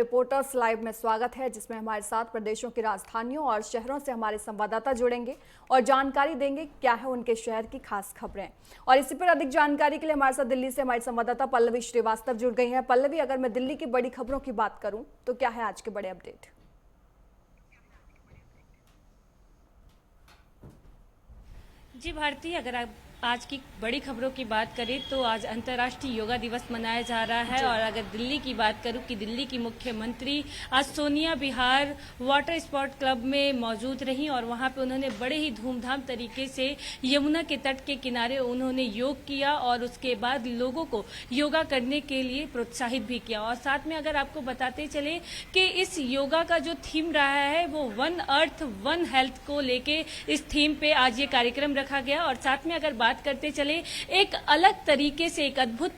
Reporters live में स्वागत है, जिसमें हमारे साथ प्रदेशों की राजधानियों और शहरों से हमारे संवाददाता जुड़ेंगे और जानकारी देंगे क्या है उनके शहर की खास खबरें। और इसी पर अधिक जानकारी के लिए हमारे साथ दिल्ली से हमारी संवाददाता पल्लवी श्रीवास्तव जुड़ गई हैं। पल्लवी, अगर मैं दिल्ली की बड़ी खबरों की बात करूं तो क्या है आज के बड़े अपडेट? जी भारती, अगर आप आज की बड़ी खबरों की बात करें तो आज अंतर्राष्ट्रीय योगा दिवस मनाया जा रहा है। और अगर दिल्ली की बात करूं कि दिल्ली की मुख्यमंत्री आज सोनिया विहार वाटर स्पोर्ट क्लब में मौजूद रहीं और वहां पे उन्होंने बड़े ही धूमधाम तरीके से यमुना के तट के किनारे उन्होंने योग किया और उसके बाद लोगों को योगा करने के लिए प्रोत्साहित भी किया। और साथ में अगर आपको बताते चले कि इस योगा का जो थीम रहा है वो वन अर्थ वन हेल्थ को लेके इस थीम पे आज ये कार्यक्रम रखा गया। और साथ में अगर बात करते चले, एक अलग तरीके से, एक अद्भुत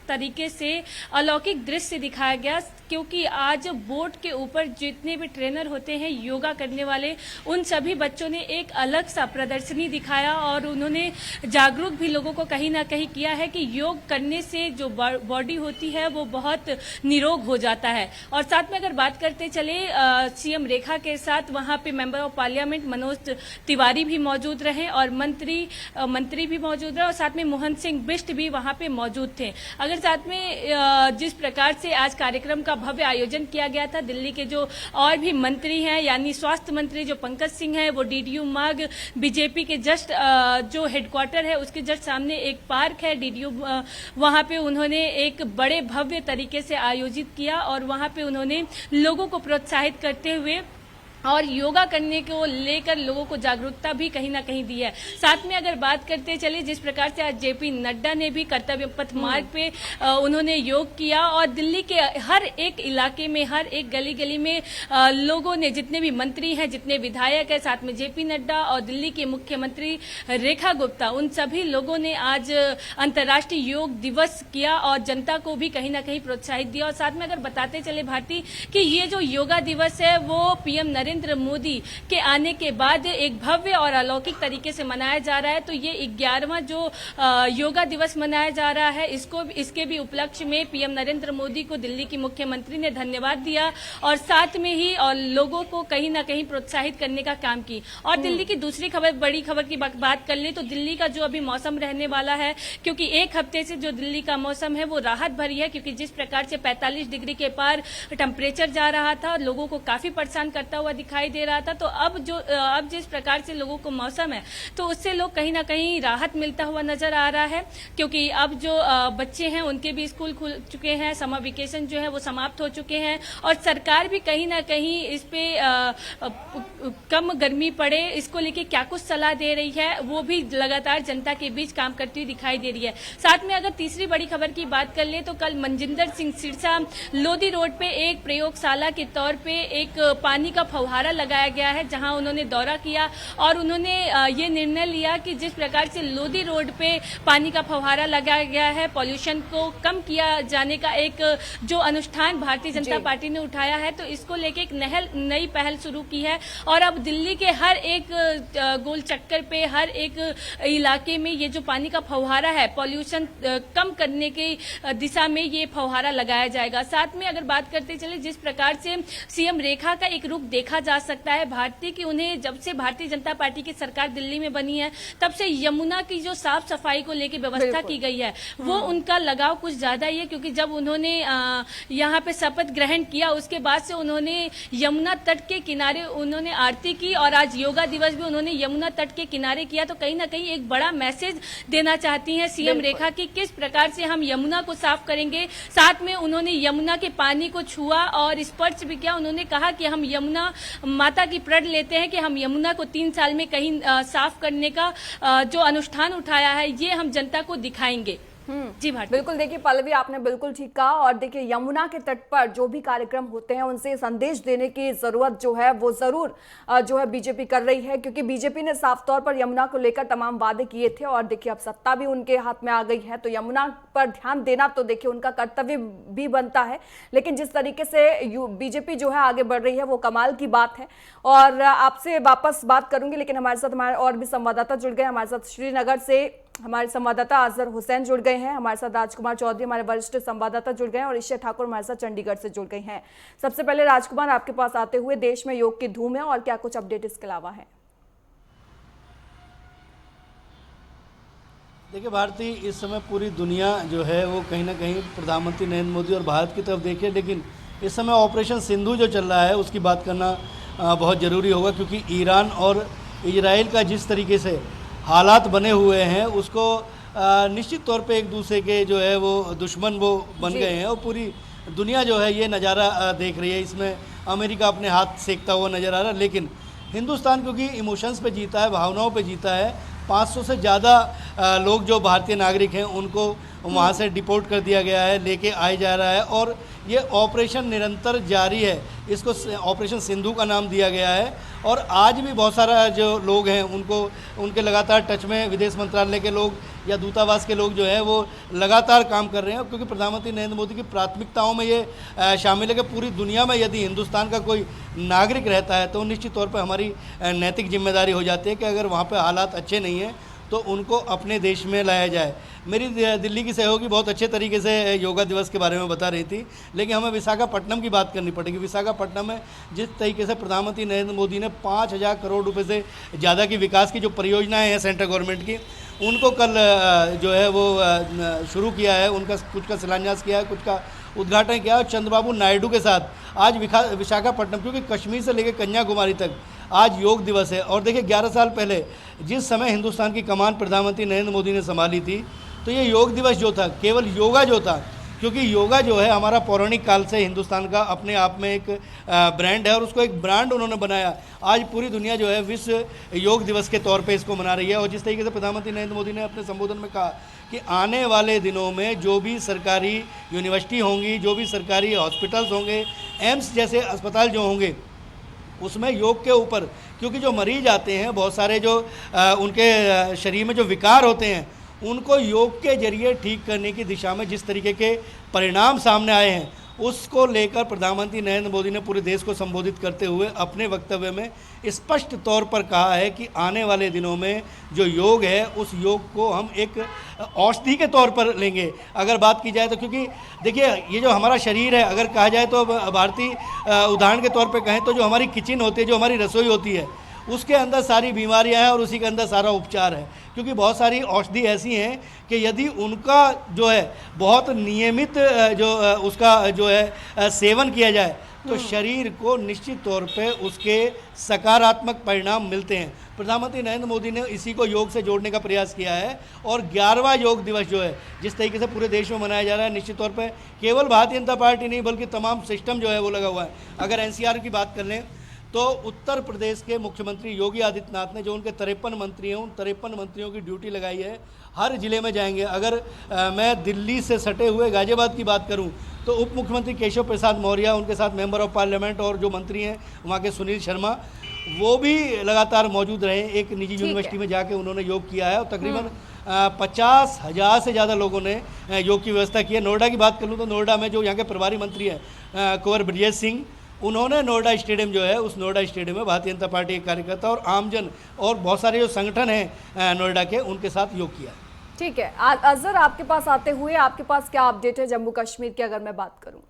तरीके से अलौकिक दृश्य दिखाया गया, क्योंकि आज बोर्ड के ऊपर जितने भी ट्रेनर होते हैं योगा करने वाले, उन सभी बच्चों ने एक अलग सा प्रदर्शनी दिखाया और उन्होंने जागरूक भी लोगों को कहीं ना कहीं किया है कि योग करने से जो बॉडी होती है वो बहुत निरोग हो जाता है। और साथ में अगर बात करते चले, सीएम रेखा के साथ वहां पे member of parliament Manoj Tiwari भी मौजूद रहे और मंत्री भी मौजूद रहे और साथ में मोहन सिंह बिष्ट भी वहां पे मौजूद थे। अगर साथ में जिस प्रकार से आज कार्यक्रम का भव्य आयोजन किया गया था, दिल्ली के जो और भी मंत्री हैं, यानी स्वास्थ्य मंत्री जो पंकज सिंह हैं, वो डीडीयू मार्ग बीजेपी के जस्ट जो हेडक्वार्टर है उसके जस्ट सामने एक पार्क है डीडीयू, वहां पे उन्होंने एक बड़े भव्य तरीके से आयोजित किया और वहां पे उन्होंने लोगों को प्रोत्साहित करते हुए और योगा करने को लेकर लोगों को जागरूकता भी कहीं ना कहीं दी है। साथ में अगर बात करते चले, जिस प्रकार से आज जेपी नड्डा ने भी कर्तव्य पथ मार्ग पे उन्होंने योग किया और दिल्ली के हर एक इलाके में, हर एक गली गली में लोगों ने, जितने भी मंत्री हैं, जितने विधायक हैं, साथ में जेपी नड्डा और दिल्ली के मुख्यमंत्री रेखा गुप्ता, उन सभी लोगों ने आज अंतर्राष्ट्रीय योग दिवस किया और जनता को भी कहीं ना कहीं प्रोत्साहित दिया। और साथ में अगर बताते चले भारती कि ये जो योगा दिवस है वो पीएम नरेंद्र मोदी के आने के बाद एक भव्य और अलौकिक तरीके से मनाया जा रहा है। तो ये 11वां जो योगा दिवस मनाया जा रहा है, इसके भी उपलक्ष्य में पीएम नरेंद्र मोदी को दिल्ली की मुख्यमंत्री ने धन्यवाद दिया और साथ में ही और लोगों को कहीं ना कहीं प्रोत्साहित करने का काम की। और दिल्ली की दूसरी खबर, बड़ी खबर की बात कर ले तो दिल्ली का जो अभी मौसम रहने वाला है, क्योंकि एक हफ्ते से जो दिल्ली का मौसम है वो राहत भरी है, क्योंकि जिस प्रकार से 45 डिग्री के पार टेम्परेचर जा रहा था, लोगों को काफी परेशान करता हुआ दिखाई दे रहा था। तो अब जिस प्रकार से लोगों को मौसम है तो उससे लोग कहीं ना कहीं राहत मिलता हुआ नजर आ रहा है, क्योंकि अब जो बच्चे हैं उनके भी स्कूल खुल चुके हैं, समर वेकेशन जो है वो समाप्त हो चुके हैं और सरकार भी कहीं ना कहीं इस पे कम गर्मी पड़े इसको लेके क्या कुछ सलाह दे रही है, वो भी लगातार जनता के बीच काम करती हुई दिखाई दे रही है। साथ में अगर तीसरी बड़ी खबर की बात कर ले तो कल मनजिंदर सिंह सिरसा लोधी रोड पे एक प्रयोगशाला के तौर पे एक पानी का फव्वारा लगाया गया है, जहां उन्होंने दौरा किया और उन्होंने ये निर्णय लिया कि जिस प्रकार से लोधी रोड पे पानी का फव्वारा लगाया गया है, पॉल्यूशन को कम किया जाने का एक जो अनुष्ठान भारतीय जनता पार्टी ने उठाया है, तो इसको लेके एक नई पहल शुरू की है। और अब दिल्ली के हर एक गोल चक्कर पे, हर एक इलाके में ये जो पानी का फव्वारा है, पॉल्यूशन कम करने की दिशा में ये फव्वारा लगाया जाएगा। साथ में अगर बात करते चले, जिस प्रकार से सीएम रेखा का एक रुख देखा जा सकता है भारतीय की, उन्हें जब से भारतीय जनता पार्टी की सरकार दिल्ली में बनी है तब से यमुना की जो साफ सफाई को लेकर व्यवस्था की गई है वो उनका लगाव कुछ ज्यादा ही है, क्योंकि जब उन्होंने यहाँ पे शपथ ग्रहण किया उसके बाद से उन्होंने यमुना तट के किनारे उन्होंने आरती की और आज योगा दिवस भी उन्होंने यमुना तट के किनारे किया। तो कहीं ना कहीं एक बड़ा मैसेज देना चाहती हैं सीएम रेखा की किस प्रकार से हम यमुना को साफ करेंगे। साथ में उन्होंने यमुना के पानी को छुआ और स्पर्श भी किया। उन्होंने कहा कि हम यमुना माता की प्रण लेते हैं कि हम यमुना को 3 साल में कहीं साफ करने का जो अनुष्ठान उठाया है ये हम जनता को दिखाएंगे। जी भारती, बिल्कुल। देखिए पल्लवी, आपने बिल्कुल ठीक कहा। और देखिए यमुना के तट पर जो भी कार्यक्रम होते हैं उनसे संदेश देने की जरूरत जो है वो जरूर जो है बीजेपी कर रही है, क्योंकि बीजेपी ने साफ तौर पर यमुना को लेकर तमाम वादे किए थे और देखिए अब सत्ता भी उनके हाथ में आ गई है, तो यमुना पर ध्यान देना तो देखिए उनका कर्तव्य भी बनता है। लेकिन जिस तरीके से बीजेपी जो है आगे बढ़ रही है वो कमाल की बात है। और आपसे वापस बात करूंगी, लेकिन हमारे और भी संवाददाता जुड़ गए हमारे साथ श्रीनगर से हमारे संवाददाता अजहर हुसैन जुड़ गए हैं, हमारे साथ राजकुमार चौधरी हमारे वरिष्ठ संवाददाता जुड़ गए हैं और ईशा ठाकुर हमारे साथ चंडीगढ़ से जुड़ गई हैं। सबसे पहले राजकुमार, आपके पास आते हुए, देश में योग की धूम है और क्या कुछ अपडेट इसके अलावा है? देखिए भारती, इस समय पूरी दुनिया जो है वो कहीं ना कहीं प्रधानमंत्री नरेंद्र मोदी और भारत की तरफ देखे, लेकिन इस समय ऑपरेशन सिंधु जो चल रहा है उसकी बात करना बहुत ज़रूरी होगा, क्योंकि ईरान और इजराइल का जिस तरीके से हालात बने हुए हैं उसको निश्चित तौर पे एक दूसरे के जो है वो दुश्मन वो बन गए हैं और पूरी दुनिया जो है ये नज़ारा देख रही है। इसमें अमेरिका अपने हाथ सेकता हुआ नज़र आ रहा है, लेकिन हिंदुस्तान क्योंकि इमोशंस पे जीता है, भावनाओं पे जीता है। 500 से ज़्यादा लोग जो भारतीय नागरिक हैं उनको वहाँ से डिपोर्ट कर दिया गया है, लेके आया जा रहा है और ये ऑपरेशन निरंतर जारी है। इसको ऑपरेशन सिंधु का नाम दिया गया है और आज भी बहुत सारा जो लोग हैं उनके लगातार टच में विदेश मंत्रालय के लोग या दूतावास के लोग जो है वो लगातार काम कर रहे हैं, क्योंकि प्रधानमंत्री नरेंद्र मोदी की प्राथमिकताओं में ये शामिल है कि पूरी दुनिया में यदि हिंदुस्तान का कोई नागरिक रहता है तो निश्चित तौर पर हमारी नैतिक जिम्मेदारी हो जाती है कि अगर वहाँ पर हालात अच्छे नहीं हैं तो उनको अपने देश में लाया जाए। मेरी दिल्ली की सहयोगी बहुत अच्छे तरीके से योगा दिवस के बारे में बता रही थी, लेकिन हमें विशाखापट्टनम की बात करनी पड़ेगी। विशाखापट्टनम में जिस तरीके से प्रधानमंत्री नरेंद्र मोदी ने 5,000 करोड़ रुपए से ज़्यादा की विकास की जो परियोजनाएं हैं सेंट्रल गवर्नमेंट की, उनको कल जो है वो शुरू किया है, उनका कुछ का शिलान्यास किया है, कुछ का उद्घाटन किया है। चंद्रबाबू नायडू के साथ आज विशाखापट्टनम, क्योंकि कश्मीर से लेकर कन्याकुमारी तक आज योग दिवस है। और देखिए 11 साल पहले जिस समय हिंदुस्तान की कमान प्रधानमंत्री नरेंद्र मोदी ने संभाली थी, तो ये योग दिवस जो था, केवल योगा जो था, क्योंकि योगा जो है हमारा पौराणिक काल से हिंदुस्तान का अपने आप में एक ब्रांड है और उसको एक ब्रांड उन्होंने बनाया। आज पूरी दुनिया जो है विश्व योग दिवस के तौर पे इसको मना रही है। और जिस तरीके से प्रधानमंत्री नरेंद्र मोदी ने अपने संबोधन में कहा कि आने वाले दिनों में जो भी सरकारी यूनिवर्सिटी होंगी, जो भी सरकारी हॉस्पिटल्स होंगे, एम्स जैसे अस्पताल जो होंगे, उसमें योग के ऊपर, क्योंकि जो मरीज आते हैं बहुत सारे जो उनके शरीर में जो विकार होते हैं उनको योग के जरिए ठीक करने की दिशा में जिस तरीके के परिणाम सामने आए हैं, उसको लेकर प्रधानमंत्री नरेंद्र मोदी ने पूरे देश को संबोधित करते हुए अपने वक्तव्य में स्पष्ट तौर पर कहा है कि आने वाले दिनों में जो योग है उस योग को हम एक औषधि के तौर पर लेंगे। अगर बात की जाए तो, क्योंकि देखिए ये जो हमारा शरीर है, अगर कहा जाए तो भारतीय उदाहरण के तौर पर कहें तो जो हमारी किचन होती है, जो हमारी रसोई होती है, उसके अंदर सारी बीमारियां हैं और उसी के अंदर सारा उपचार है। क्योंकि बहुत सारी औषधि ऐसी हैं कि यदि उनका जो है बहुत नियमित जो उसका जो है सेवन किया जाए तो शरीर को निश्चित तौर पे उसके सकारात्मक परिणाम मिलते हैं। प्रधानमंत्री नरेंद्र मोदी ने इसी को योग से जोड़ने का प्रयास किया है और 11वां योग दिवस जो है जिस तरीके से पूरे देश में मनाया जा रहा है, निश्चित तौर पे केवल भारतीय जनता पार्टी नहीं बल्कि तमाम सिस्टम जो है वो लगा हुआ है। अगर एनसीआर की बात कर लें तो उत्तर प्रदेश के मुख्यमंत्री योगी आदित्यनाथ ने जो उनके 53 मंत्री हैं, उन 53 मंत्रियों की ड्यूटी लगाई है, हर जिले में जाएंगे। अगर मैं दिल्ली से सटे हुए गाजियाबाद की बात करूं तो उप मुख्यमंत्री केशव प्रसाद मौर्य, उनके साथ मेंबर ऑफ पार्लियामेंट और जो मंत्री हैं वहाँ के सुनील शर्मा, वो भी लगातार मौजूद रहे। एक निजी यूनिवर्सिटी में जाके उन्होंने योग किया है और तकरीबन 50,000 से ज़्यादा लोगों ने योग की व्यवस्था की है। नोएडा की बात कर लूँ तो नोएडा में जो यहाँ के प्रभारी मंत्री हैं कुंवर ब्रजेश सिंह, उन्होंने नोएडा स्टेडियम जो है उस नोएडा स्टेडियम में भारतीय जनता पार्टी के कार्यकर्ता और आमजन और बहुत सारे जो संगठन हैं नोएडा के, उनके साथ योग किया। ठीक है, अजहर आपके पास आते हुए, आपके पास क्या अपडेट है जम्मू कश्मीर की अगर मैं बात करूं?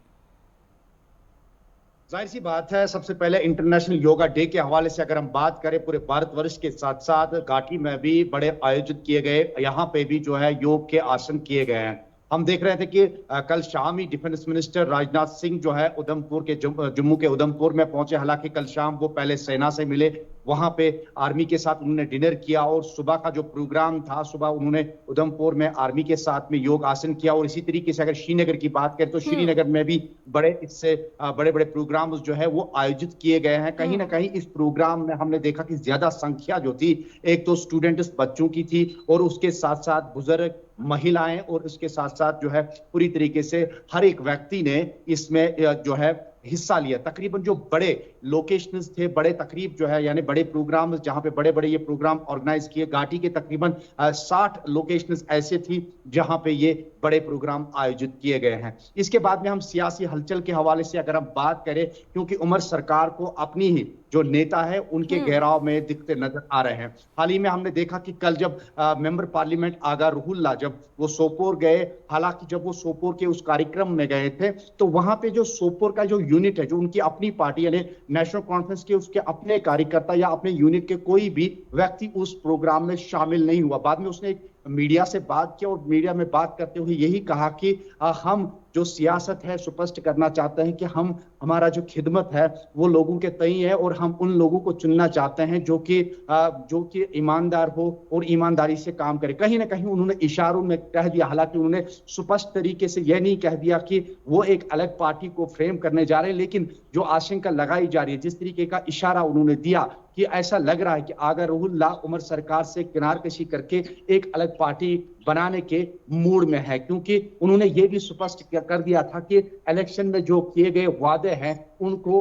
जाहिर सी बात है, सबसे पहले इंटरनेशनल योगा डे के हवाले से अगर हम बात करें, पूरे भारतवर्ष के साथ साथ घाटी में भी बड़े आयोजित किए गए, यहाँ पे भी जो है योग के आसन किए गए हैं। हम देख रहे थे कि कल शाम ही डिफेंस मिनिस्टर राजनाथ सिंह जो है उधमपुर के जम्मू के उधमपुर में पहुंचे। हालांकि कल शाम वो पहले सेना से मिले, वहां पे आर्मी के साथ उन्होंने डिनर किया और सुबह का जो प्रोग्राम था, सुबह उन्होंने उधमपुर में आर्मी के साथ में योग आसन किया। और इसी तरीके से अगर श्रीनगर की बात करें तो श्रीनगर में भी इससे बड़े बड़े प्रोग्राम जो है वो आयोजित किए गए हैं। कहीं ना कहीं इस प्रोग्राम में हमने देखा कि ज्यादा संख्या जो थी, एक तो स्टूडेंट्स बच्चों की थी और उसके साथ साथ बुजुर्ग, महिलाएं और उसके साथ साथ जो है पूरी तरीके से हर एक व्यक्ति ने इसमें जो है हिस्सा लिया। तकरीबन जो बड़े लोकेशंस थे, बड़े तकरीब जो है यानी बड़े प्रोग्राम जहां पे बड़े बड़े ये प्रोग्राम ऑर्गेनाइज किए, घाटी के तकरीबन 60 लोकेशंस ऐसे थी जहां पे ये बड़े प्रोग्राम आयोजित किए गए हैं। इसके बाद में हम सियासी हलचल के हवाले से अगर हम बात करें, क्योंकि उमर सरकार को अपनी ही जो नेता है उनके घेराव में दिखते नजर आ रहे हैं। हाल ही में हमने देखा कि कल जब मेंबर पार्लियामेंट आगा रुहुल्ला जब वो सोपोर गए, हालांकि जब वो सोपोर के उस कार्यक्रम में गए थे तो वहां पे जो सोपोर का जो यूनिट है, जो उनकी अपनी पार्टी यानी नेशनल कॉन्फ्रेंस के उसके अपने कार्यकर्ता या अपने यूनिट के कोई भी व्यक्ति उस प्रोग्राम में शामिल नहीं हुआ। बाद में उसने एक मीडिया से बात किया और मीडिया में बात करते हुए यही कहा कि हम जो सियासत है स्पष्ट करना चाहते हैं कि हमारा जो खिदमत है वो लोगों के तई है और हम उन लोगों को चुनना चाहते हैं जो कि ईमानदार हो और ईमानदारी से काम करे। कहीं ना कहीं उन्होंने इशारों में कह दिया, हालांकि उन्होंने स्पष्ट तरीके से यह नहीं कह दिया कि वो एक अलग पार्टी को फ्रेम करने जा रहे हैं, लेकिन जो आशंका लगाई जा रही है, जिस तरीके का इशारा उन्होंने दिया कि ऐसा लग रहा है कि आगा रुहुल्ला उमर सरकार से किनार कशी करके एक अलग पार्टी बनाने के मूड में है, क्योंकि उन्होंने ये भी स्पष्ट कर दिया था कि इलेक्शन में जो किए गए वादे हैं उनको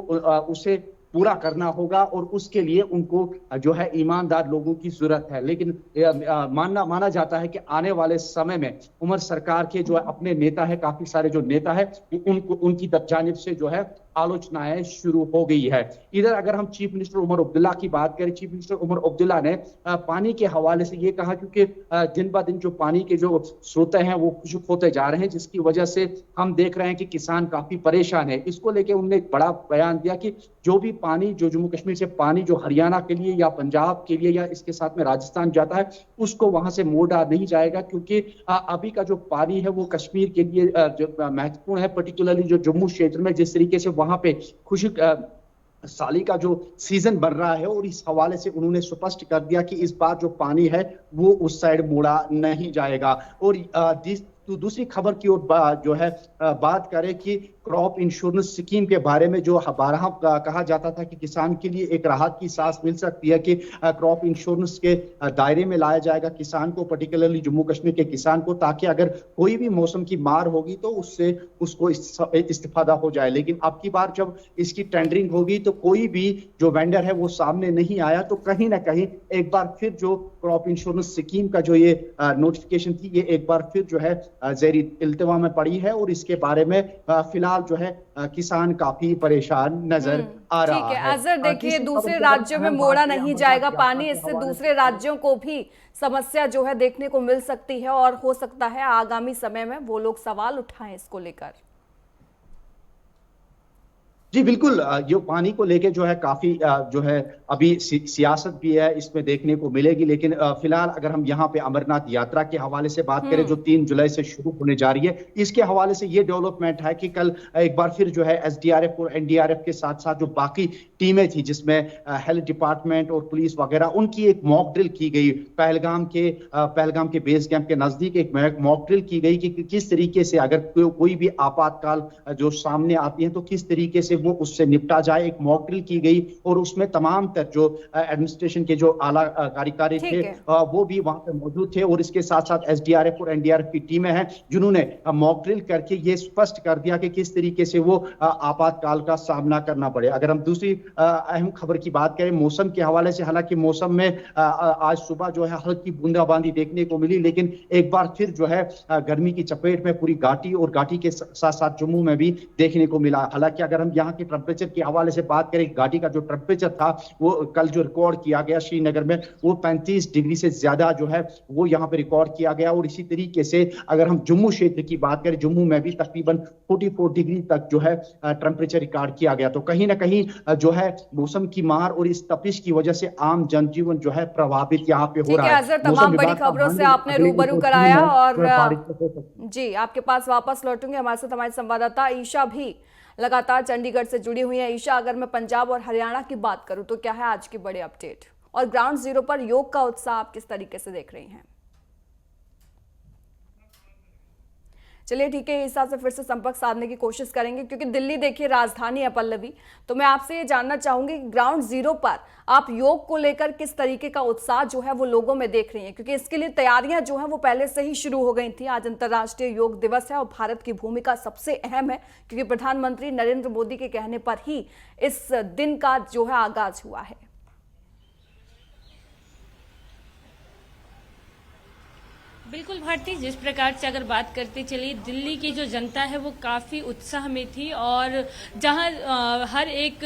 उसे पूरा करना होगा और उसके लिए उनको जो है ईमानदार लोगों की जरूरत है। लेकिन माना जाता है कि आने वाले समय में उमर सरकार के जो अपने नेता है, काफी सारे जो नेता है उनकी जानिब से जो है आलोचनाएं शुरू हो गई है। इधर अगर हम चीफ मिनिस्टर उमर अब्दुल्ला की बात करें, चीफ मिनिस्टर उमर अब्दुल्ला ने पानी के हवाले से ये कहा, क्योंकि दिन ब दिन जो पानी के जो स्रोत हैं वो खुश्क होते जा रहे हैं, जिसकी वजह से हम देख रहे हैं कि किसान काफी परेशान है। इसको लेके उन्होंने एक बड़ा बयान दिया कि जो भी पानी जो जम्मू कश्मीर से पानी जो हरियाणा के लिए या पंजाब के लिए या इसके साथ में राजस्थान जाता है उसको वहां से मोड़ा नहीं जाएगा, क्योंकि अभी का जो पानी है वो कश्मीर के लिए जो महत्वपूर्ण है, पर्टिकुलरली जो जम्मू क्षेत्र में जिस तरीके से वहां पे खुश्क साली का जो सीजन बन रहा है, और इस हवाले से उन्होंने स्पष्ट कर दिया कि इस बार जो पानी है वो उस साइड मोड़ा नहीं जाएगा। और तो दूसरी खबर की ओर जो है बात करें कि क्रॉप इंश्योरेंस स्कीम के बारे में जो बारहा कहा जाता था कि किसान के लिए एक राहत की सांस मिल सकती है कि क्रॉप इंश्योरेंस के दायरे में लाया जाएगा किसान को, पर्टिकुलरली जम्मू कश्मीर के किसान को, ताकि अगर कोई भी मौसम की मार होगी तो उससे उसको इस्तिफादा हो जाए। लेकिन अब की बार जब इसकी टेंडरिंग होगी तो कोई भी जो वेंडर है वो सामने नहीं आया, तो कहीं ना कहीं एक बार फिर जो क्रॉप इंश्योरेंस स्कीम का जो ये नोटिफिकेशन थी ये एक बार फिर जो है ज़ेरी इल्तिवा में पड़ी है, और इसके बारे में फिलहाल जो है किसान काफी परेशान नजर आ रहा है। ठीक है अजहर, देखिए दूसरे राज्यों में मोड़ा नहीं जाएगा पानी, इससे दूसरे राज्यों को भी समस्या जो है देखने को मिल सकती है और हो सकता है आगामी समय में वो लोग सवाल उठाएं इसको लेकर। जी बिल्कुल, जो पानी को लेके जो है काफी जो है अभी सियासत भी है इसमें देखने को मिलेगी, लेकिन फिलहाल अगर हम यहाँ पे अमरनाथ यात्रा के हवाले से बात करें जो 3 जुलाई से शुरू होने जा रही है, इसके हवाले से ये डेवलपमेंट है कि कल एक बार फिर जो है एसडीआरएफ और एनडीआरएफ के साथ साथ जो बाकी टीमें थी जिसमें हेल्थ डिपार्टमेंट और पुलिस वगैरह, उनकी एक मॉक ड्रिल की गई पहलगाम के बेस कैंप के नजदीक। एक मॉक ड्रिल की गई कि किस तरीके से अगर कोई भी आपातकाल जो सामने आती है तो किस तरीके से वो उससे निपटा जाए। एक मॉक ड्रिल की गई और उसमें तमाम तर जो एडमिनिस्ट्रेशन के जो आला कार्यकारी थे वो भी वहां पे मौजूद थे, और इसके साथ साथ एसडीआरएफ और एनडीआरएफ की टीमें हैं जिन्होंने मॉक ड्रिल करके ये स्पष्ट कर दिया कि किस तरीके से वो आपातकाल का सामना करना पड़े। अगर हम दूसरी अहम खबर की बात करें मौसम के हवाले से, हालांकि मौसम में आज सुबह जो है हल्की बूंदाबांदी देखने को मिली, लेकिन एक बार फिर जो है गर्मी की चपेट में पूरी घाटी और घाटी के साथ साथ जम्मू में भी देखने को मिला। हालांकि अगर हम यहाँ के टेम्परेचर के हवाले से बात करें, घाटी का जो टेम्परेचर था वो कल जो रिकॉर्ड किया गया श्रीनगर में वो 35 डिग्री से ज्यादा जो है वो यहाँ पे रिकॉर्ड किया गया। और इसी तरीके से अगर हम जम्मू क्षेत्र की बात करें, जम्मू में भी तकरीबन 44 डिग्री तक जो है टेम्परेचर रिकॉर्ड किया गया। तो कहीं ना कहीं जो है मौसम की मार और इस तपिश की वजह से आम जनजीवन जो है प्रभावित यहाँ पे हो रहा है। तमाम बड़ी खबरों से आपने रूबरू कराया और जी आपके पास वापस लौटूंगे। हमारे साथ हमारे संवाददाता ईशा भी लगातार चंडीगढ़ से जुड़ी हुई है। ईशा, अगर मैं पंजाब और हरियाणा की बात करूं तो क्या है आज की बड़ी अपडेट, और ग्राउंड जीरो पर योग का उत्साह आप किस तरीके से देख रही हैं? चलिए ठीक है, ईशा से फिर से संपर्क साधने की कोशिश करेंगे क्योंकि दिल्ली देखिए राजधानी है पल्लवी। तो मैं आपसे ये जानना चाहूंगी कि ग्राउंड जीरो पर आप योग को लेकर किस तरीके का उत्साह जो है वो लोगों में देख रही हैं, क्योंकि इसके लिए तैयारियां जो है वो पहले से ही शुरू हो गई थी। आज अंतर्राष्ट्रीय योग दिवस है और भारत की भूमिका सबसे अहम है क्योंकि प्रधानमंत्री नरेंद्र मोदी के कहने पर ही इस दिन का जो है आगाज हुआ है। बिल्कुल भारती, जिस प्रकार से अगर बात करते चलिए, दिल्ली की जो जनता है वो काफ़ी उत्साह में थी और जहां हर एक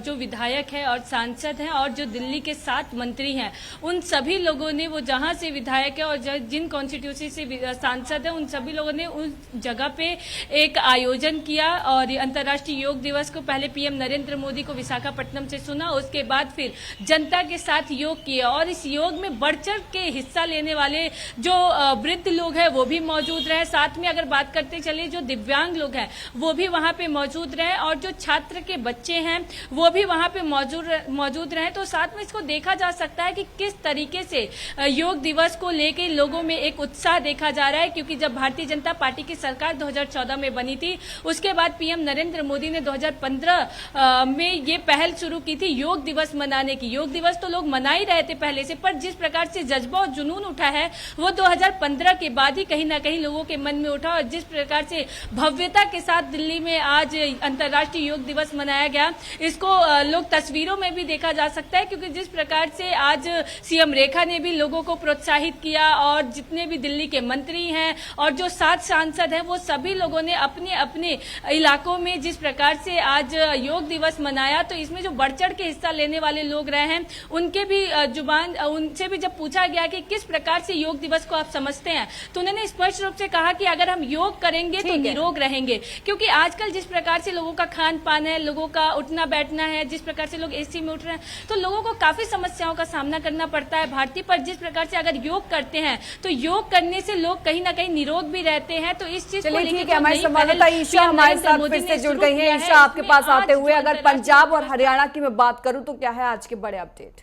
जो विधायक है और सांसद हैं और जो दिल्ली के 7 मंत्री हैं, उन सभी लोगों ने, वो जहां से विधायक है और जिन कॉन्स्टिट्यूंसी से सांसद हैं, उन सभी लोगों ने उस जगह पे एक आयोजन किया और अंतर्राष्ट्रीय योग दिवस को पहले पीएम नरेंद्र मोदी को विशाखापट्टनम से सुना, उसके बाद फिर जनता के साथ योग किया और इस योग में बढ़ चढ़ के हिस्सा लेने वाले जो वृद्ध लोग हैं वो भी मौजूद रहे। साथ में अगर बात करते चलिए, जो दिव्यांग लोग हैं वो भी वहां पे मौजूद रहे और जो छात्र के बच्चे हैं वो भी वहां पे मौजूद रहे। तो साथ में इसको देखा जा सकता है कि किस तरीके से योग दिवस को लेकर लोगों में एक उत्साह देखा जा रहा है, क्योंकि जब भारतीय जनता पार्टी की सरकार 2014 में बनी थी, उसके बाद पीएम नरेंद्र मोदी ने 2015 में ये पहल शुरू की थी योग दिवस मनाने की। योग दिवस तो लोग मना ही रहे थे पहले से, पर जिस प्रकार से जज्बा और जुनून उठा है वो 2015 के बाद ही कहीं ना कहीं लोगों के मन में उठा और जिस प्रकार से भव्यता के साथ दिल्ली में आज अंतर्राष्ट्रीय योग दिवस मनाया गया, इसको लोग तस्वीरों में भी देखा जा सकता है, क्योंकि जिस प्रकार से आज सीएम रेखा ने भी लोगों को प्रोत्साहित किया और जितने भी दिल्ली के मंत्री हैं और जो 7 सांसद हैं वो सभी लोगों ने अपने अपने इलाकों में जिस प्रकार से आज योग दिवस मनाया, तो इसमें जो बढ़ चढ़ के हिस्सा लेने वाले लोग रहे हैं उनके भी जुबान, उनसे भी जब पूछा गया कि किस प्रकार से योग दिवस को आप समझते हैं, तो उन्होंने स्पष्ट रूप से कहा कि अगर हम योग करेंगे तो निरोग रहेंगे, क्योंकि आजकल जिस प्रकार से लोगों का खान पान है, लोगों का उठना बैठना है, जिस प्रकार से लोग एसी में उठ रहे हैं, तो लोगों को काफी समस्याओं का सामना करना पड़ता है भारतीय। पर जिस प्रकार से अगर योग करते हैं तो योग करने से लोग कहीं ना कहीं निरोग भी रहते हैं। तो इस चीज को लेकर हमारे संवाददाता ईशा हमारे साथ फिर से जुड़ गई है। ईशा, आपके पास आते हुए अगर पंजाब और हरियाणा की मैं बात करूं तो क्या है आज के बड़े अपडेट?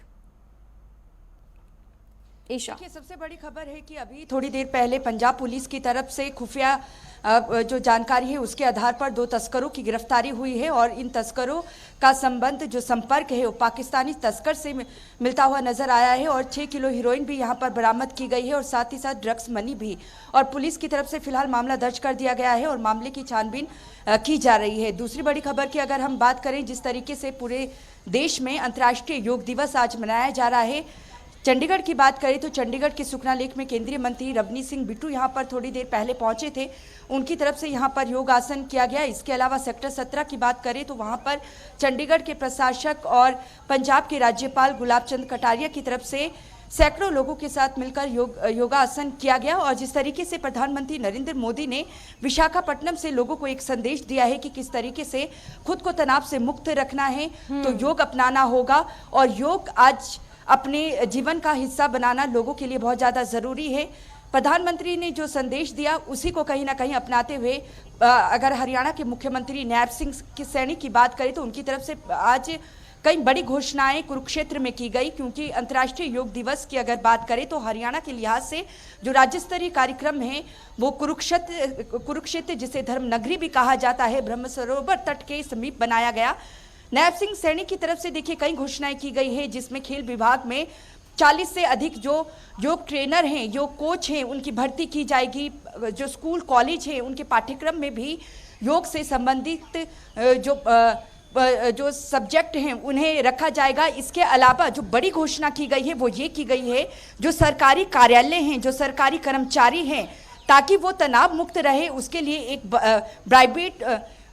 ईशा, सबसे बड़ी खबर है कि अभी थोड़ी देर पहले पंजाब पुलिस की तरफ से खुफिया जो जानकारी है उसके आधार पर 2 तस्करों की गिरफ्तारी हुई है और इन तस्करों का संबंध, जो संपर्क है वो पाकिस्तानी तस्कर से मिलता हुआ नजर आया है और 6 किलो हीरोइन भी यहां पर बरामद की गई है और साथ ही साथ ड्रग्स मनी भी। और पुलिस की तरफ से फिलहाल मामला दर्ज कर दिया गया है और मामले की छानबीन की जा रही है। दूसरी बड़ी खबर की अगर हम बात करें, जिस तरीके से पूरे देश में अंतर्राष्ट्रीय योग दिवस आज मनाया जा रहा है, चंडीगढ़ की बात करें तो चंडीगढ़ के सुखना लेक में केंद्रीय मंत्री रवनीत सिंह बिट्टू यहां पर थोड़ी देर पहले पहुंचे थे, उनकी तरफ से यहां पर योग आसन किया गया। इसके अलावा सेक्टर 17 की बात करें तो वहां पर चंडीगढ़ के प्रशासक और पंजाब के राज्यपाल गुलाब चंद कटारिया की तरफ से सैकड़ों लोगों के साथ मिलकर योगासन किया गया। और जिस तरीके से प्रधानमंत्री नरेंद्र मोदी ने विशाखापट्टनम से लोगों को एक संदेश दिया है कि किस तरीके से खुद को तनाव से मुक्त रखना है, तो योग अपनाना होगा और योग आज अपने जीवन का हिस्सा बनाना लोगों के लिए बहुत ज़्यादा ज़रूरी है। प्रधानमंत्री ने जो संदेश दिया उसी को कहीं ना कहीं अपनाते हुए अगर हरियाणा के मुख्यमंत्री नायब सिंह सैनी की बात करें तो उनकी तरफ से आज कई बड़ी घोषणाएं कुरुक्षेत्र में की गई, क्योंकि अंतर्राष्ट्रीय योग दिवस की अगर बात करें तो हरियाणा के लिहाज से जो राज्य स्तरीय कार्यक्रम है वो कुरुक्षेत्र जिसे धर्म नगरी भी कहा जाता है, ब्रह्म सरोवर तट के समीप बनाया गया। नायब सिंह सैनी की तरफ से देखिए कई घोषणाएं की गई है, जिसमें खेल विभाग में 40 से अधिक जो योग ट्रेनर हैं, योग कोच हैं, उनकी भर्ती की जाएगी। जो स्कूल कॉलेज हैं उनके पाठ्यक्रम में भी योग से संबंधित जो सब्जेक्ट हैं उन्हें रखा जाएगा। इसके अलावा जो बड़ी घोषणा की गई है वो ये की गई है, जो सरकारी कार्यालय हैं, जो सरकारी कर्मचारी हैं, ताकि वो तनाव मुक्त रहे उसके लिए एक प्राइवेट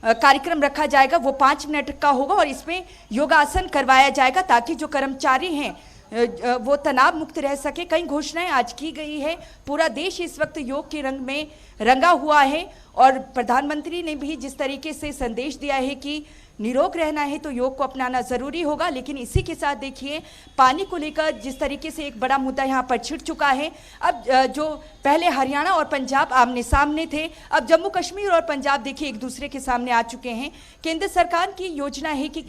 कार्यक्रम रखा जाएगा। वो 5 मिनट का होगा और इसमें योगासन करवाया जाएगा ताकि जो कर्मचारी हैं वो तनाव मुक्त रह सके। कई घोषणाएं आज की गई है। पूरा देश इस वक्त योग के रंग में रंगा हुआ है और प्रधानमंत्री ने भी जिस तरीके से संदेश दिया है कि निरोग रहना है तो योग को अपनाना जरूरी होगा। लेकिन इसी के साथ देखिए पानी को लेकर जिस तरीके से एक बड़ा मुद्दा यहाँ पर छिड़ चुका है। अब जो पहले हरियाणा और पंजाब आमने सामने थे, अब जम्मू कश्मीर और पंजाब देखिए एक दूसरे के सामने आ चुके हैं। केंद्र सरकार की योजना है कि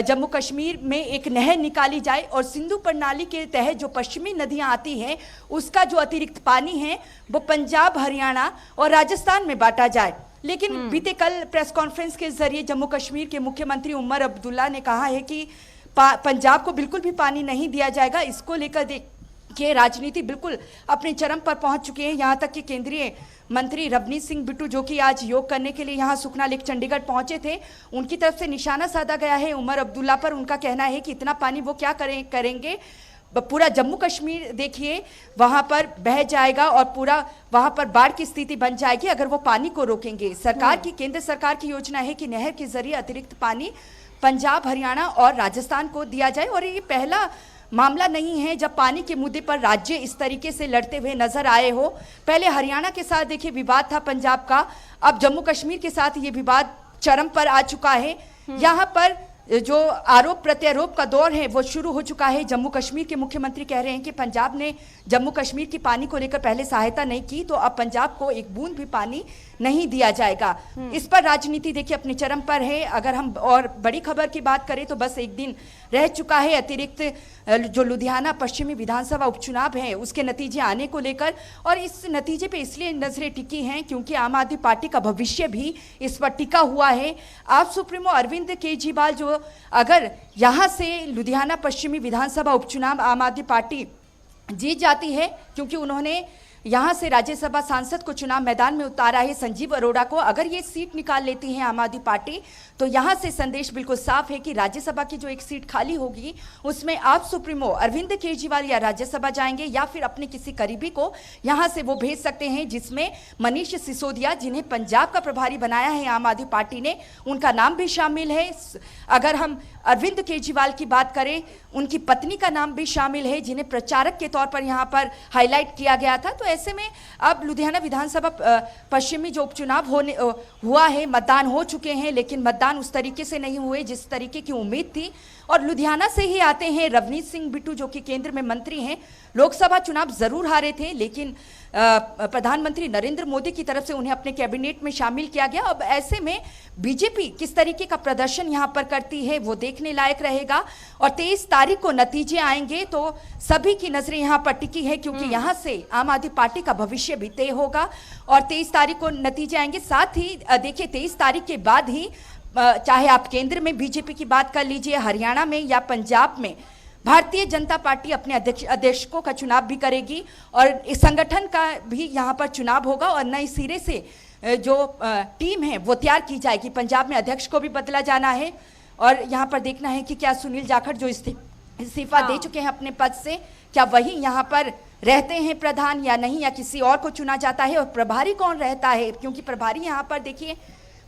जम्मू कश्मीर में एक नहर निकाली जाए और सिंधु प्रणाली के तहत जो पश्चिमी नदियां आती हैं उसका जो अतिरिक्त पानी है वो पंजाब, हरियाणा और राजस्थान में बांटा जाए। लेकिन बीते कल प्रेस कॉन्फ्रेंस के जरिए जम्मू कश्मीर के मुख्यमंत्री उमर अब्दुल्ला ने कहा है कि पंजाब को बिल्कुल भी पानी नहीं दिया जाएगा। इसको लेकर देखिए राजनीति बिल्कुल अपने चरम पर पहुंच चुके हैं। यहाँ तक कि केंद्रीय मंत्री रवनीत सिंह बिट्टू जो कि आज योग करने के लिए यहाँ सुखना लेक चंडीगढ़ पहुंचे थे, उनकी तरफ से निशाना साधा गया है उमर अब्दुल्ला पर। उनका कहना है कि इतना पानी वो क्या करेंगे, पूरा जम्मू कश्मीर देखिए वहां पर बह जाएगा और पूरा वहां पर बाढ़ की स्थिति बन जाएगी अगर वो पानी को रोकेंगे। सरकार की, केंद्र सरकार की योजना है कि नहर के जरिए अतिरिक्त पानी पंजाब, हरियाणा और राजस्थान को दिया जाए। और ये पहला मामला नहीं है जब पानी के मुद्दे पर राज्य इस तरीके से लड़ते हुए नजर आए हो। पहले हरियाणा के साथ देखिए विवाद था पंजाब का, अब जम्मू कश्मीर के साथ ये विवाद चरम पर आ चुका है। यहाँ पर जो आरोप प्रत्यारोप का दौर है वो शुरू हो चुका है। जम्मू कश्मीर के मुख्यमंत्री कह रहे हैं कि पंजाब ने जम्मू कश्मीर की पानी को लेकर पहले सहायता नहीं की, तो अब पंजाब को एक बूंद भी पानी नहीं दिया जाएगा। इस पर राजनीति देखिए अपने चरम पर है। अगर हम और बड़ी खबर की बात करें तो बस एक दिन रह चुका है अतिरिक्त जो लुधियाना पश्चिमी विधानसभा उपचुनाव है उसके नतीजे आने को लेकर, और इस नतीजे पे इसलिए नजरें टिकी हैं क्योंकि आम आदमी पार्टी का भविष्य भी इस पर टिका हुआ है। आप सुप्रीमो अरविंद केजरीवाल जो अगर यहाँ से लुधियाना पश्चिमी विधानसभा उपचुनाव आम आदमी पार्टी जीत जाती है, क्योंकि उन्होंने यहाँ से राज्यसभा सांसद को चुनाव मैदान में उतारा है संजीव अरोड़ा को, अगर ये सीट निकाल लेती है आम आदमी पार्टी तो यहाँ से संदेश बिल्कुल साफ है कि राज्यसभा की जो एक सीट खाली होगी उसमें आप सुप्रीमो अरविंद केजरीवाल या राज्यसभा जाएंगे या फिर अपने किसी करीबी को यहाँ से वो भेज सकते हैं, जिसमें मनीष सिसोदिया जिन्हें पंजाब का प्रभारी बनाया है आम आदमी पार्टी ने, उनका नाम भी शामिल है। अगर हम अरविंद केजरीवाल की बात करें, उनकी पत्नी का नाम भी शामिल है जिन्हें प्रचारक के तौर पर यहाँ पर हाईलाइट किया गया था। तो ऐसे में अब लुधियाना विधानसभा पश्चिमी जो उपचुनाव हुआ है, मतदान हो चुके हैं, लेकिन मतदान उस तरीके से नहीं हुए जिस तरीके की उम्मीद थी। और लुधियाना से ही आते हैं रवनीत सिंह बिट्टू जो कि केंद्र में मंत्री हैं। लोकसभा चुनाव जरूर हारे थे, लेकिन प्रधानमंत्री नरेंद्र मोदी की तरफ से उन्हें अपने कैबिनेट में शामिल किया गया। अब ऐसे में बीजेपी किस तरीके का प्रदर्शन यहां पर करती है वो देखने लायक रहेगा। और 23 तारीख को नतीजे आएंगे तो सभी की नजरें यहां पर टिकी है, क्योंकि यहां से आम आदमी पार्टी का भविष्य भी तय होगा। और 23 तारीख को नतीजे आएंगे। साथ ही देखिए 23 तारीख के बाद ही चाहे आप केंद्र में बीजेपी की बात कर लीजिए, हरियाणा में या पंजाब में, भारतीय जनता पार्टी अपने अध्यक्षों का चुनाव भी करेगी और इस संगठन का भी यहाँ पर चुनाव होगा और नए सिरे से जो टीम है वो तैयार की जाएगी। पंजाब में अध्यक्ष को भी बदला जाना है और यहाँ पर देखना है कि क्या सुनील जाखड़ जो इस्तीफा दे चुके हैं अपने पद से, क्या वही यहाँ पर रहते हैं प्रधान या नहीं, या किसी और को चुना जाता है। और प्रभारी कौन रहता है, क्योंकि प्रभारी यहाँ पर देखिए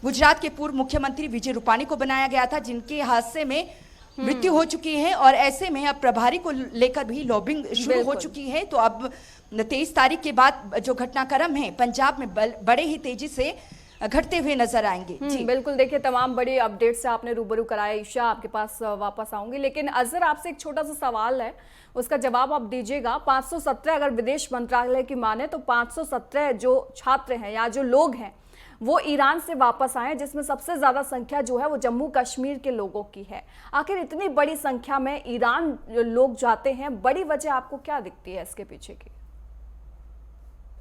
गुजरात के पूर्व मुख्यमंत्री विजय रूपाणी को बनाया गया था जिनके हादसे में मृत्यु हो चुकी है। और ऐसे में अब प्रभारी को लेकर भी लॉबिंग शुरू हो चुकी है। तो अब 23 तारीख के बाद जो घटनाक्रम है पंजाब में बड़े ही तेजी से घटते हुए नजर आएंगे। जी बिल्कुल, देखिए तमाम बड़ी अपडेट से आपने रूबरू कराया। ईशा आपके पास वापस आऊंगी, लेकिन अजहर आपसे एक छोटा सा सवाल है, उसका जवाब आप दीजिएगा। 517 अगर विदेश मंत्रालय की माने तो 517 जो छात्र हैं या जो लोग हैं वो ईरान से वापस आए, जिसमें सबसे ज्यादा संख्या जो है वो जम्मू कश्मीर के लोगों की है। आखिर इतनी बड़ी संख्या में ईरान लोग जाते हैं, बड़ी वजह आपको क्या दिखती है इसके पीछे की?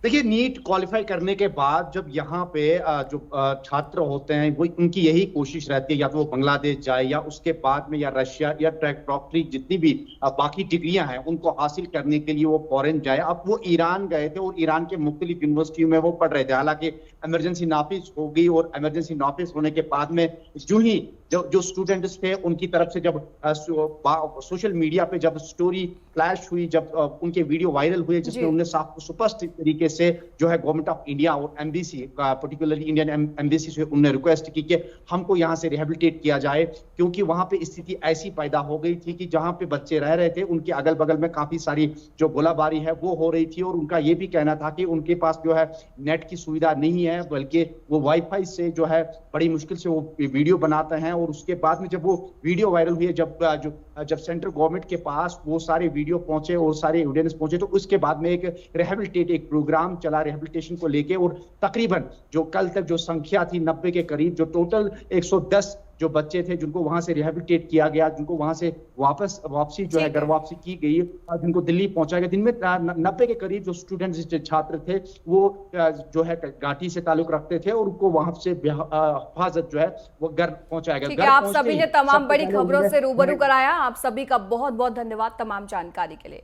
देखिए, नीट क्वालिफाई करने के बाद जब यहाँ पे जो छात्र होते हैं वो उनकी यही कोशिश रहती है या तो वो बांग्लादेश जाए या उसके बाद में या रशिया या डॉक्टरी जितनी भी बाकी डिग्रियां हैं उनको हासिल करने के लिए वो फॉरेन जाए। अब वो ईरान गए थे और ईरान के मुख्तलिफ यूनिवर्सिटियों में वो पढ़ रहे थे। हालांकि इमरजेंसी नाफिज हो गई और इमरजेंसी नाफिज होने के बाद में जो ही जो स्टूडेंट्स थे उनकी तरफ से जब सोशल मीडिया पे जब स्टोरी फ्लैश हुई, जब उनके वीडियो वायरल हुए जिसमें उन्होंने साफ स्पष्ट तरीके से जो है गवर्नमेंट ऑफ इंडिया और एम्बेसी पर्टिकुलरली इंडियन एम्बेसी से उन्होंने रिक्वेस्ट की कि हमको यहाँ से रिहेबिलिटेट किया जाए, क्योंकि वहां पे स्थिति ऐसी पैदा हो गई थी कि जहां पे बच्चे रह रहे थे उनके अगल बगल में काफी सारी जो गोलाबारी है वो हो रही थी। और उनका ये भी कहना था कि उनके पास जो है नेट की सुविधा नहीं है, बल्कि वो वाईफाई से जो है बड़ी मुश्किल से वो वीडियो बनाते हैं। और उसके बाद में जब वो वीडियो वायरल हुई, जब सेंट्रल गवर्नमेंट के पास वो सारे वीडियो पहुंचे और सारे एविडेंस पहुंचे, तो उसके बाद में एक रिहेबिलिटेट एक प्रोग्राम चला रिहेबिलिटेशन को लेके। और तकरीबन जो कल तक जो संख्या थी 90 के करीब, जो टोटल 110 जो बच्चे थे जिनको वहां से रिहेबिलिटेट किया गया, जिनको वहां से वापसी जो है घर वापसी की गई, जिनको दिल्ली पहुंचाया गया। जिनमें 90 के करीब जो स्टूडेंट्स छात्र थे वो जो है घाटी से ताल्लुक रखते थे और उनको वहां से हिफाजत जो है वो घर पहुंचाया गया। ठीक है, आप सभी ने तमाम बड़ी खबरों से रूबरू कराया। आप सभी का बहुत बहुत धन्यवाद तमाम जानकारी के लिए।